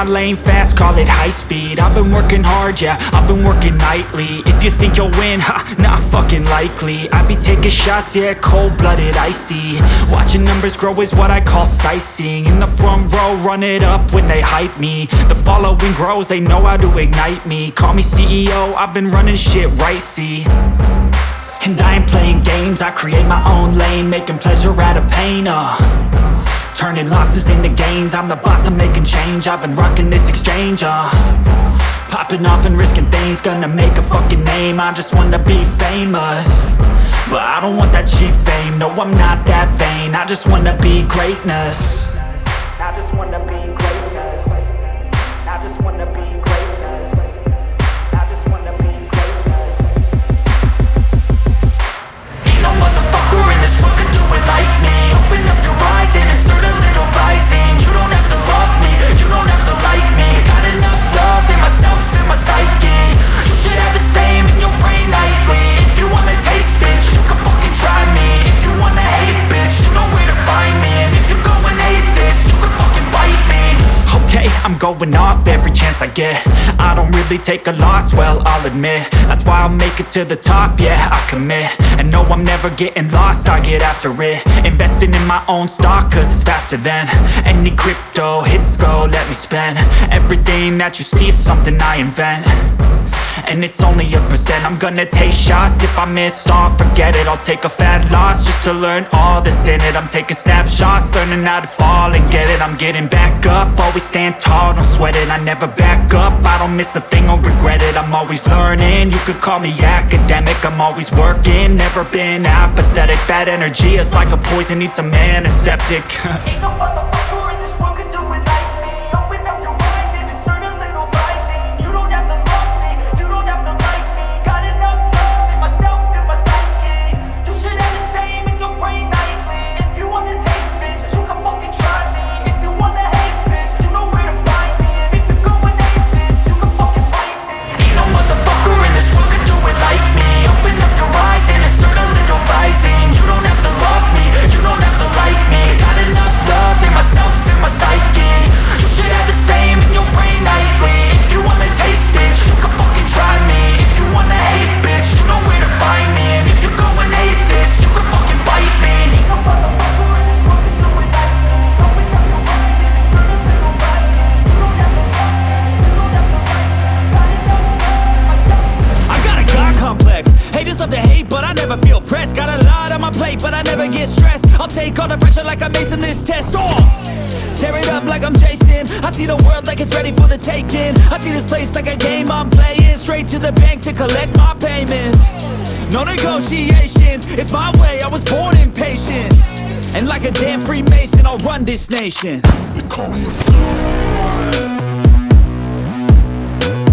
lane fast, call it high speed. I've been working hard, yeah, I've been working nightly. If you think you'll win, ha, not fucking likely. I be taking shots, yeah, cold-blooded, icy. Watching numbers grow is what I call sightseeing. In the front row, run it up when they hype me. The following grows, they know how to ignite me. Call me CEO, I've been running shit right, see. And I ain't playing games, I create my own lane, making pleasure out of pain, turning losses into gains. I'm the boss, I'm making change. I've been rocking this exchange, popping off and risking things. Gonna make a fucking name, I just wanna be famous. But I don't want that cheap fame, no I'm not that vain. I just wanna be greatness. I just wanna be greatness. I just wanna be greatness. I just wanna be greatness. Ain't no motherfucker in this world could do it like me. Open up your eyes and insert a little rising. You don't have to love me, you don't have to like me. Got enough love in myself, in my psyche. You should have the same in your brain nightly. If you wanna taste, bitch, you can fucking try me. If you wanna hate, bitch, you know where to find me. And if you go and hate this, you can fucking bite me. Okay, I'm going off every chance I get. I don't really take a loss, well, I'll admit. That's why I'll make it to the top, yeah, I commit. And no, I'm never getting lost, I get after it. Investing in my own stock, cause it's faster than any crypto hits go, let me spend. Everything that you see is something I invent. And it's only a percent. I'm gonna take shots. If I miss all, forget it. I'll take a fat loss just to learn all that's in it. I'm taking snapshots, learning how to fall and get it. I'm getting back up, always stand tall, don't sweat it. I never back up, I don't miss a thing or regret it. I'm always learning, you could call me academic. I'm always working, never been apathetic. Bad energy is like a poison, needs some antiseptic. Ain't no motherfucker in this world could do it like me. Open up your eyes and insert a little rising. You don't have to love me, you don't have to like me. Got enough love in myself, in my psyche. You should have the same in your brain nightly. If you wanna taste, bitch, you can fucking try me. If you wanna hate, bitch, you know where to find me. And if you go and hate this, you can fucking fight me. Ain't no motherfucker in this world could do it like me. Open up your eyes and insert a little rising. You don't have to love me, you don't have to like me. Got enough love in myself, in my psyche. You should have the same in your brain nightly. If you wanna taste, bitch, you can fucking try me. If you wanna hate, bitch, you know where to find me. And if you go and hate this, you can fucking bite me. Ain't no motherfucker in this world could do it like me. Open up your eyes and insert a little rising. You don't have to love me, you don't have to like me. Got enough love in myself. I got a God complex. Haters love to hate, but I never feel pressed. Got a lot on my plate, but I never get stressed. I'll take all the pressure like I'm acing this test. Tear it up like I'm Jason. I see the world like it's ready for the taking. I see this place like a game I'm playing. Straight to the bank to collect my payments. No negotiations, it's my way, I was born impatient. And like a damn Freemason, I'll run this nation. They call me a god.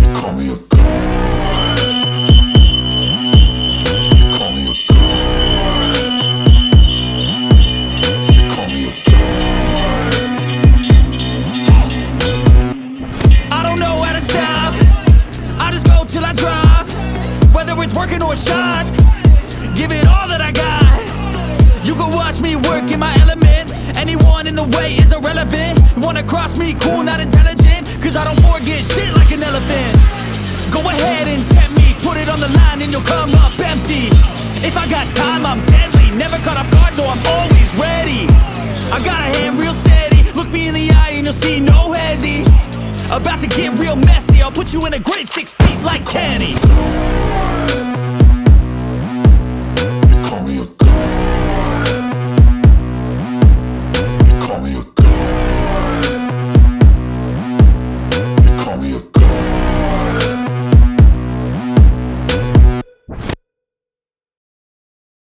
They call me a god. They call me a god. They call me a god. I don't know how to stop, I just go till I drop. Whether it's working or shots, give it all that I got. You can watch me work in my element. Anyone in the way is irrelevant. You wanna cross me, cool, not intelligent. Cause I don't forget shit like an elephant. Go ahead and tempt me, put it on the line and you'll come up empty. If I got time, I'm deadly. Never caught off guard, no, I'm always ready. I got a hand real steady. Look me in the eye and you'll see no hezzy. About to get real messy, I'll put you in a grave 6 feet like Kenny.